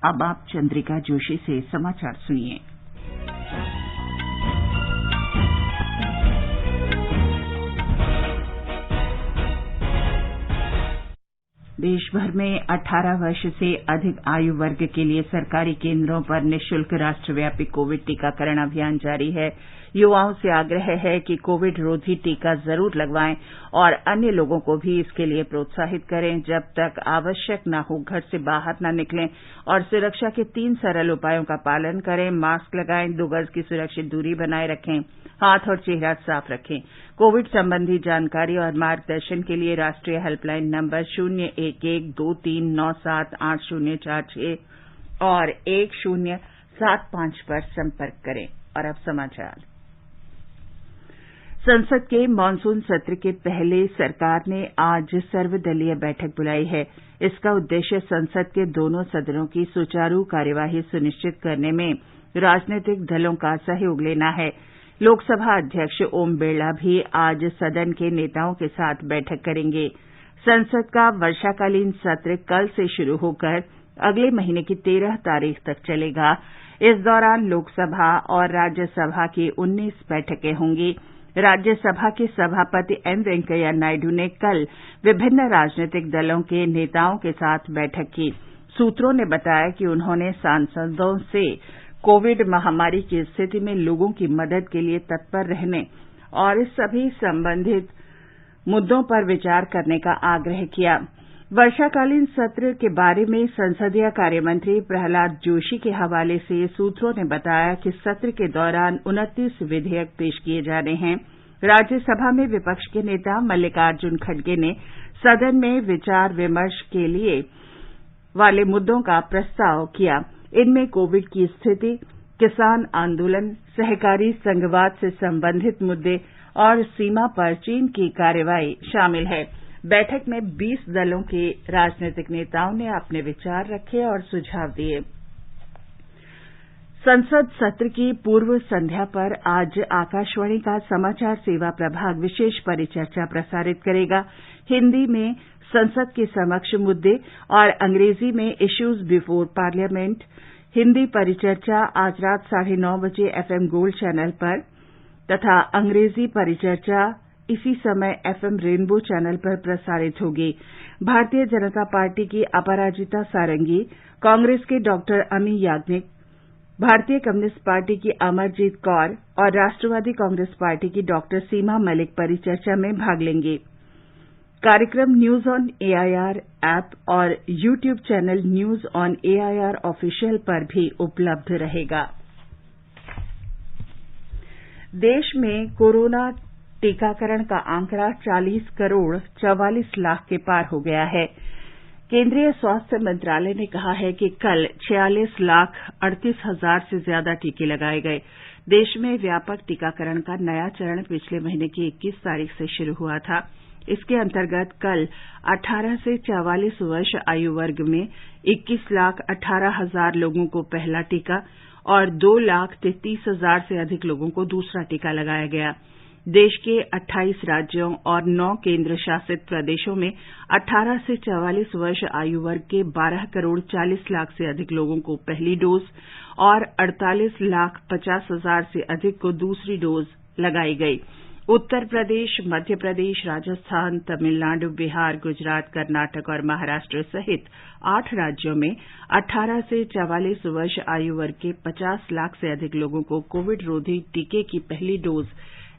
अब आप चंद्रिका जोशी से समाचार सुनिए। देश भर में 18 वर्ष से अधिक आयु वर्ग के लिए सरकारी केंद्रों पर निःशुल्क राष्ट्रव्यापी कोविड टीकाकरण अभियान जारी है। युवाओं से आग्रह है कि कोविड रोधी टीका जरूर लगवाएं और अन्य लोगों को भी इसके लिए प्रोत्साहित करें। जब तक आवश्यक न हो घर से बाहर न निकलें और सुरक्षा के 3 सरल उपायों का पालन करें। मास्क लगाएं, 2 गज की सुरक्षित दूरी बनाए रखें, हाथ और चेहरा साफ रखें। कोविड संबंधी जानकारी और मार्गदर्शन के लिए राष्ट्रीय हेल्पलाइन नंबर 01123978046 और 1075 पर संपर्क करें। और अब समाचार। संसद के मानसून सत्र के पहले सरकार ने आज सर्वदलीय बैठक बुलाई है। इसका उद्देश्य संसद के दोनों सदनों की सुचारू कार्यवाही सुनिश्चित करने में राजनीतिक दलों का सहयोग लेना है। लोकसभा अध्यक्ष ओम बिरला भी आज सदन के नेताओं के साथ बैठक करेंगे। संसद का वर्षाकालीन सत्र कल से शुरू होकर अगले महीने की 13 तारीख तक चलेगा। इस दौरान लोकसभा और राज्यसभा की 19 बैठकें होंगी। राज्यसभा के सभापति एम वेंकैया नायडू ने कल विभिन्न राजनीतिक दलों के नेताओं के साथ बैठक की। सूत्रों ने बताया कि उन्होंने सांसदों से कोविड महामारी की स्थिति में लोगों की मदद के लिए तत्पर रहने और सभी संबंधित मुद्दों पर विचार करने का आग्रह किया। वर्षाकालीन सत्र के बारे में संसदीय कार्यमंत्री प्रहलाद जोशी के हवाले से सूत्रों ने बताया कि सत्र के दौरान 29 विधेयक पेश किए जाने हैं। राज्यसभा में विपक्ष के नेता मल्लिकार्जुन खड़गे ने सदन में विचार विमर्श के लिए वाले मुद्दों का प्रस्ताव किया। इनमें कोविड की स्थिति, किसान आंदोलन, सहकारी संघवाद से संबंधित मुद्दे और सीमा पर चीन की कार्रवाई शामिल है। बैठक में 20 दलों के राजनीतिक नेताओं ने अपने विचार रखे और सुझाव दिए। संसद सत्र की पूर्व संध्या पर आज आकाशवाणी का समाचार सेवा प्रभाग विशेष परिचर्चा प्रसारित करेगा। हिंदी में संसद के समक्ष मुद्दे और अंग्रेजी में इश्यूज बिफोर पार्लियामेंट। हिंदी परिचर्चा आज रात 9:30 बजे एफएम गोल्ड चैनल पर तथा अंग्रेजी परिचर्चा इसी समय एफएम रेनबो चैनल पर प्रसारित होगी। भारतीय जनता पार्टी की अपराजिता सारंगी, कांग्रेस के डॉक्टर अमी याज्ञनिक, भारतीय कम्युनिस्ट पार्टी की अमरजीत कौर और राष्ट्रवादी कांग्रेस पार्टी की डॉक्टर सीमा मलिक परिचर्चा में भाग लेंगे। कार्यक्रम न्यूज ऑन एआईआर ऐप और YouTube channel news on AIR official पर भी उपलब्ध रहेगा। देश में कोरोना टीकाकरण का आंकड़ा 40 करोड़ 44 लाख के पार हो गया है। केंद्रीय स्वास्थ्य मंत्रालय ने कहा है कि कल 46 लाख 38 हजार से ज्यादा टीके लगाए गए। देश में व्यापक टीकाकरण का नया चरण पिछले महीने की 21 तारीख से शुरू हुआ था। इसके अंतर्गत कल 18 से 44 वर्ष आयु वर्ग में 21 लाख 18 हजार लोगों को पहला टीका और 2 लाख 33 हजार से अधिक लोगों को दूसरा टीका लगाया गया। देश के 28 राज्यों और 9 केंद्र शासित प्रदेशों में 18 से 44 वर्ष आयु वर्ग के 12 करोड़ 40 लाख से अधिक लोगों को पहली डोज और 48 लाख 50 हजार से अधिक को दूसरी डोज लगाई गई। उत्तर प्रदेश, मध्य प्रदेश, राजस्थान, तमिलनाडु, बिहार, गुजरात, कर्नाटक और महाराष्ट्र सहित 8 राज्यों में 18 से 44 वर्ष आयु वर्ग के 50 लाख से अधिक लोगों को कोविड रोधी टीके की पहली डोज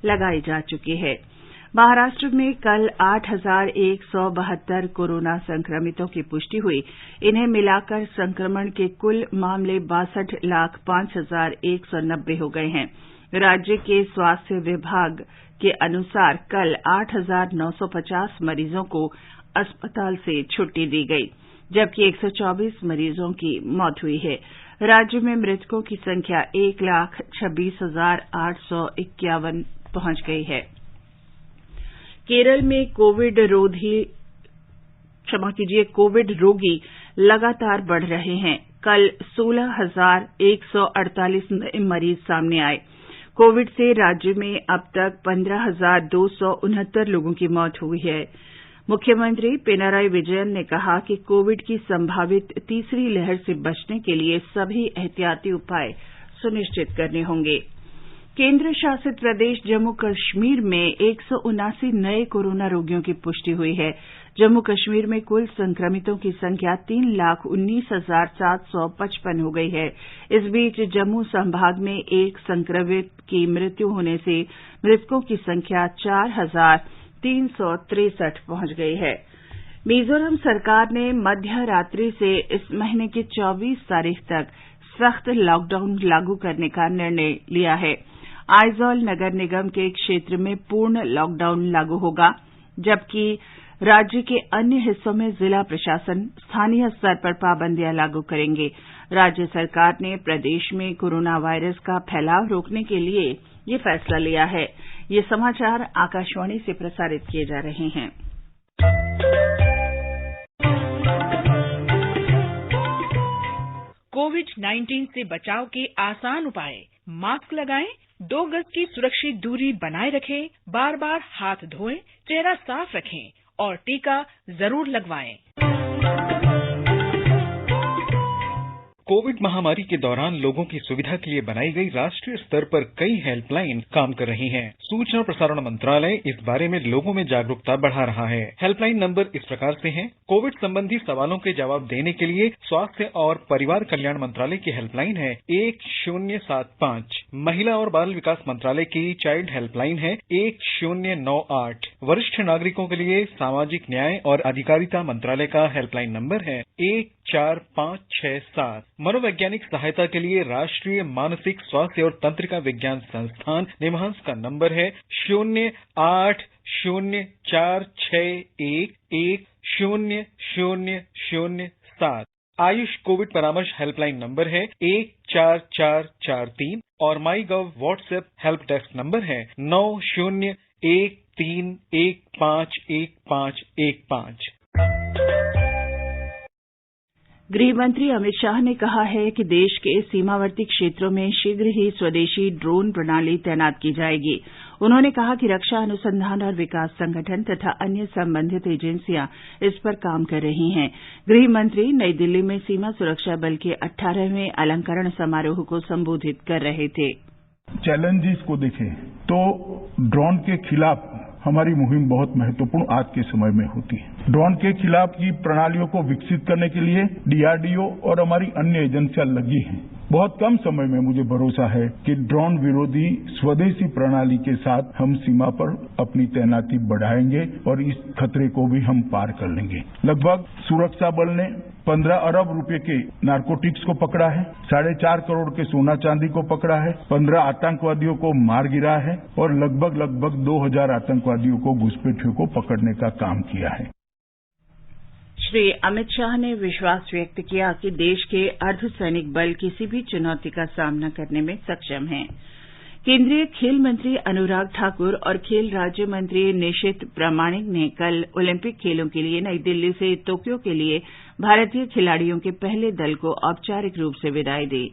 लगाई जा चुकी है। महाराष्ट्र में कल 8,172 कोरोना संक्रमितों की पुष्टि हुई। इन्हें मिलाकर संक्रमण के कुल मामले 62,05,190 हो गए हैं। राज्य के स्वास्थ्य विभाग के अनुसार कल 8,950 मरीजों को अस्पताल से छुट्टी दी गई, जबकि 124 मरीजों की मौत हुई है। राज्य में मृतकों की संख्या 1,26,851 पहुंच गई है। केरल में कोविड रोगी लगातार बढ़ रहे हैं। कल 16,148 नए मरीज सामने आए। कोविड से राज्य में अब तक 15,269 लोगों की मौत हुई है। मुख्यमंत्री पिनाराई विजयन ने कहा कि कोविड की संभावित तीसरी लहर से बचने के लिए सभी एहतियाती उपाय सुनिश्चित करने होंगे। केंद्र शासित प्रदेश जम्मू कश्मीर में 179 नए कोरोना रोगियों की पुष्टि हुई है। जम्मू कश्मीर में कुल संक्रमितों की संख्या 3,19,755 हो गई है। इस बीच जम्मू संभाग में एक संक्रमित की मृत्यु होने से मृतकों की संख्या 4,363 पहुंच गई है। मिजोरम सरकार ने मध्य रात्रि से इस महीने की 24 तारीख तक सख्त लॉकडाउन लागू करने का निर्णय लिया है। आइजॉल नगर निगम के क्षेत्र में पूर्ण लॉकडाउन लागू होगा, जबकि राज्य के अन्य हिस्सों में जिला प्रशासन स्थानीय स्तर पर पाबंदियां लागू करेंगे। राज्य सरकार ने प्रदेश में कोरोना वायरस का फैलाव रोकने के लिए ये फैसला लिया है। ये समाचार आकाशवाणी से प्रसारित किए जा रहे हैं। कोविड-19 से बचाव के आसान उपाय। मास्क लगाएं, 2 गज की सुरक्षित दूरी बनाए रखें, बार-बार हाथ धोएं, चेहरा साफ रखें और टीका जरूर लगवाएं। कोविड महामारी के दौरान लोगों की सुविधा के लिए बनाई गई राष्ट्रीय स्तर पर कई हेल्पलाइन काम कर रही हैं। सूचना और प्रसारण मंत्रालय इस बारे में लोगों में जागरूकता बढ़ा रहा है। हेल्पलाइन नंबर इस प्रकार से हैं। कोविड संबंधी सवालों के जवाब देने के लिए स्वास्थ्य और परिवार कल्याण मंत्रालय की हेल्पलाइन है 1075। महिला और बाल विकास मंत्रालय की चाइल्ड हेल्पलाइन है 1098। वरिष्ठ नागरिकों के लिए सामाजिक न्याय और अधिकारिता मंत्रालय का हेल्पलाइन नंबर है 14567। मनोवैज्ञानिक सहायता के लिए राष्ट्रीय मानसिक स्वास्थ्य और तंत्रिका विज्ञान संस्थान निमहांस का नंबर है 080461100007। आयुष कोविड परामर्श हेल्पलाइन नंबर है 14443 और माई गव व्हाट्सएप हेल्प डेस्क नंबर है 9013151515। गृहमंत्री अमित शाह ने कहा है कि देश के सीमावर्ती क्षेत्रों में शीघ्र ही स्वदेशी ड्रोन प्रणाली तैनात की जाएगी। उन्होंने कहा कि रक्षा अनुसंधान और विकास संगठन तथा अन्य संबंधित एजेंसियां इस पर काम कर रही हैं। गृहमंत्री नई दिल्ली में सीमा सुरक्षा बल के 18वें अलंकरण समारोह को संबोधित कर रहे थे। चैलेंजेस को देखें तो ड्रोन के खिलाफ हमारी मुहिम बहुत महत्वपूर्ण आज के समय में होती है। ड्रोन के खिलाफ की प्रणालियों को विकसित करने के लिए डीआरडीओ और हमारी अन्य एजेंसियां लगी हैं। बहुत कम समय में मुझे भरोसा है कि ड्रोन विरोधी स्वदेशी प्रणाली के साथ हम सीमा पर अपनी तैनाती बढ़ाएंगे और इस खतरे को भी हम पार कर लेंगे। लगभग सुरक्षा बल ने 15 अरब रुपए के नारकोटिक्स को पकड़ा है, 4.5 करोड़ के सोना चांदी को पकड़ा है, 15 आतंकवादियों को मार गिरा है और लगभग 2000 आतंकवादियों को घुसपैठियों को पकड़ने का काम किया है। श्री अमित शाह ने विश्वास व्यक्त किया कि देश के अर्धसैनिक बल किसी भी चुनौती का सामना करने में सक्षम हैं। केंद्रीय खेल मंत्री अनुराग ठाकुर और खेल राज्य मंत्री निशित प्रामाणिक ने कल ओलंपिक खेलों के लिए नई दिल्ली से तोक्यो के लिए भारतीय खिलाड़ियों के पहले दल को औपचारिक रूप से विदाई दी।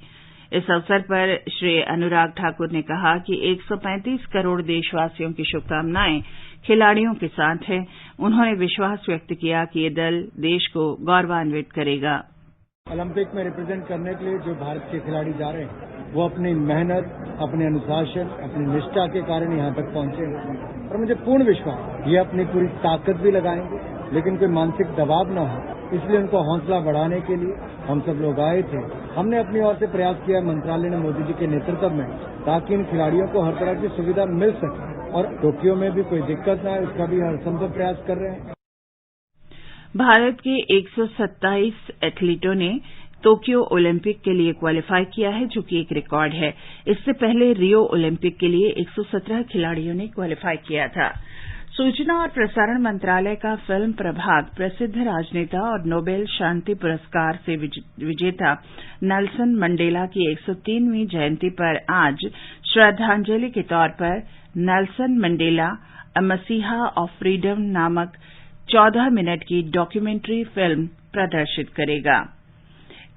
इस अवसर पर श्री अनुराग ठाकुर ने कहा कि 135 करोड़ देशवासियों की शुभकामनाएं खिलाड़ियों के साथ हैं। उन्होंने विश्वास व्यक्त किया कि ये दल देश को गौरवान्वित करेगा। ओलंपिक में रिप्रेजेंट करने के लिए जो भारत के खिलाड़ी जा रहे हैं वो अपनी मेहनत, अपने अनुशासन, अपनी निष्ठा के कारण यहाँ तक पहुंचे हैं और मुझे पूर्ण विश्वास ये अपनी पूरी ताकत भी लगाएंगे, लेकिन कोई मानसिक दबाव न हो, इसलिए उनको हौसला बढ़ाने के लिए हम सब लोग आए थे। हमने अपनी ओर से प्रयास किया मंत्रालय ने मोदी जी के नेतृत्व में, ताकि इन खिलाड़ियों को हर तरह की सुविधा मिल सके और टोक्यो में भी कोई दिक्कत न आए, उसका भी हर संभव प्रयास कर रहे हैं। भारत के 127 एथलीटों ने टोक्यो ओलंपिक के लिए क्वालीफाई किया है, जो कि एक रिकॉर्ड है। इससे पहले रियो ओलंपिक के लिए 117 खिलाड़ियों ने क्वालीफाई किया था। सूचना और प्रसारण मंत्रालय का फिल्म प्रभाग प्रसिद्ध राजनेता और नोबेल शांति पुरस्कार से विजेता नेल्सन मंडेला की 103वीं जयंती पर आज श्रद्धांजलि के तौर पर नेल्सन मंडेला अ मसीहा ऑफ फ्रीडम नामक 14 मिनट की डॉक्यूमेंट्री फिल्म प्रदर्शित करेगा।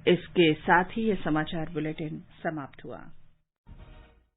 इसके साथ ही यह समाचार बुलेटिन समाप्त हुआ।